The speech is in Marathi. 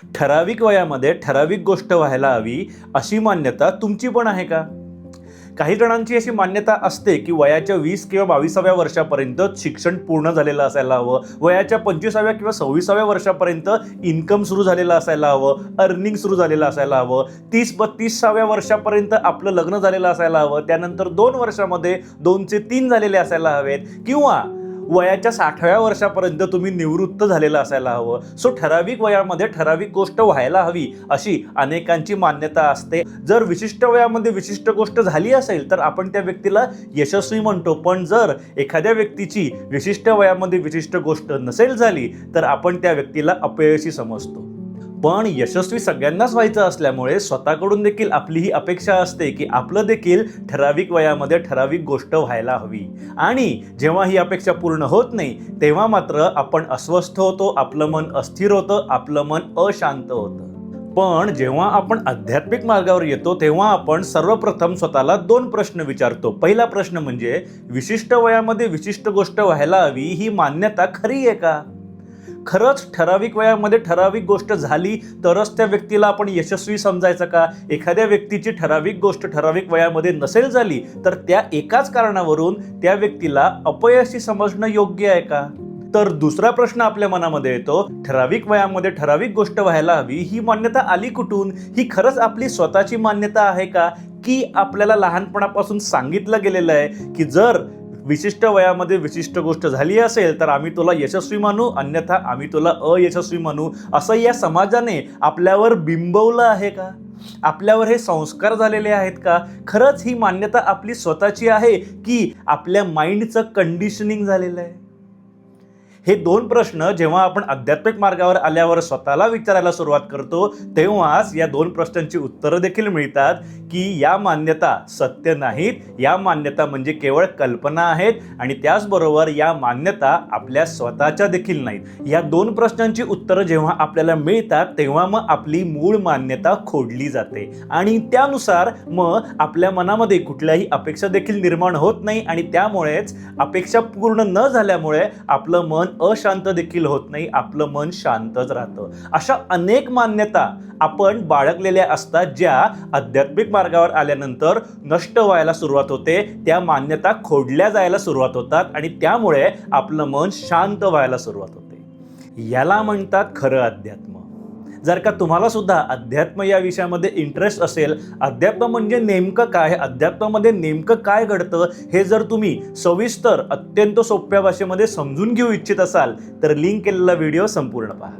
ठराविक वयामध्ये ठराविक गोष्ट व्हायला हवी अशी मान्यता तुमची पण आहे का? काही जणांची अशी मान्यता असते की वयाच्या 20 किंवा 22व्या वर्षापर्यंत शिक्षण पूर्ण झालेलं असायला हवं, वयाच्या 25व्या किंवा 26व्या वर्षापर्यंत इन्कम सुरू झालेलं असायला हवं, अर्निंग सुरू झालेलं असायला हवं, 30-32व्या वर्षापर्यंत आपलं लग्न झालेलं असायला हवं, त्यानंतर 2 वर्षामध्ये 2चे 3 झालेले असायला हवेत, किंवा वयाच्या 60व्या वर्षापर्यंत तुम्ही निवृत्त झालेलं असायला हवं. सो ठराविक वयामध्ये ठराविक गोष्ट व्हायला हवी अशी अनेकांची मान्यता असते. जर विशिष्ट वयामध्ये विशिष्ट गोष्ट झाली असेल तर आपण त्या व्यक्तीला यशस्वी म्हणतो, पण जर एखाद्या व्यक्तीची विशिष्ट वयामध्ये विशिष्ट गोष्ट नसेल झाली तर आपण त्या व्यक्तीला अपयशी समजतो. पण यशस्वी सगळ्यांनाच व्हायचं असल्यामुळे स्वतःकडून देखील आपली ही अपेक्षा असते की आपलं देखील ठराविक वयामध्ये ठराविक गोष्ट व्हायला हवी. आणि जेव्हा ही अपेक्षा पूर्ण होत नाही तेव्हा मात्र आपण अस्वस्थ होतो, आपलं मन अस्थिर होतं, आपलं मन अशांत होतं. पण जेव्हा आपण आध्यात्मिक मार्गावर येतो तेव्हा आपण सर्वप्रथम स्वतःला 2 प्रश्न विचारतो. पहिला प्रश्न म्हणजे, विशिष्ट वयामध्ये विशिष्ट गोष्ट व्हायला हवी ही मान्यता खरी आहे का? खरंच ठराविक वयामध्ये ठराविक गोष्ट झाली तरच त्या व्यक्तीला आपण यशस्वी समजायचं का? एखाद्या व्यक्तीची ठराविक गोष्ट ठराविक वयामध्ये नसेल झाली तर त्या एकाच कारणावरून त्या व्यक्तीला अपयशी समजणं योग्य आहे का? तर दुसरा प्रश्न आपल्या मनामध्ये येतो, ठराविक वयामध्ये ठराविक गोष्ट व्हायला हवी ही मान्यता आली कुठून? ही खरंच आपली स्वतःची मान्यता आहे का, की आपल्याला लहानपणापासून सांगितलं गेलेलं आहे की जर विशिष्ट वयामध्ये विशिष्ट गोष्ट झाली असेल तर आम्ही तुला यशस्वी मानू, अन्यथा आम्ही तुला अयशस्वी मानू, असं या समाजाने आपल्यावर बिंबवलं आहे का? आपल्यावर हे संस्कार झालेले आहेत का? खरंच ही मान्यता आपली स्वतःची आहे की आपल्या माइंडचं कंडिशनिंग झालेलं आहे? हे 2 प्रश्न जेव्हा आपण आध्यात्मिक मार्गावर आल्यावर स्वतःला विचारायला सुरुवात करतो तेव्हाच या 2 प्रश्नांची उत्तरं देखील मिळतात की या मान्यता सत्य नाहीत, या मान्यता म्हणजे केवळ कल्पना आहेत आणि त्याचबरोबर या मान्यता आपल्या स्वतःच्या देखील नाहीत. या 2 प्रश्नांची उत्तरं जेव्हा आपल्याला मिळतात तेव्हा मग आपली मूळ मान्यता खोडली जाते आणि त्यानुसार मग आपल्या मनामध्ये कुठल्याही अपेक्षा देखील निर्माण होत नाही आणि त्यामुळेच अपेक्षा पूर्ण न झाल्यामुळे आपलं मन अशांत देखील होत नाही, आपलं मन शांतच राहतं. अशा अनेक मान्यता आपण बाळगलेल्या असतात ज्या आध्यात्मिक मार्गावर आल्यानंतर नष्ट व्हायला सुरुवात होते, त्या मान्यता खोडल्या जायला सुरुवात होतात आणि त्यामुळे आपलं मन शांत व्हायला सुरुवात होते. याला म्हणतात खरं अध्यात्म. जर का तुम्हाला सुद्धा अध्यात्म या विषयामध्ये इंटरेस्ट असेल, अध्यात्म म्हणजे नेमकं काय, अध्यात्मामध्ये नेमकं काय घडतं हे जर तुम्ही सविस्तर अत्यंत सोप्या भाषेमध्ये समजून घेऊ इच्छित असाल तर लिंक केलेला व्हिडिओ संपूर्ण पहा.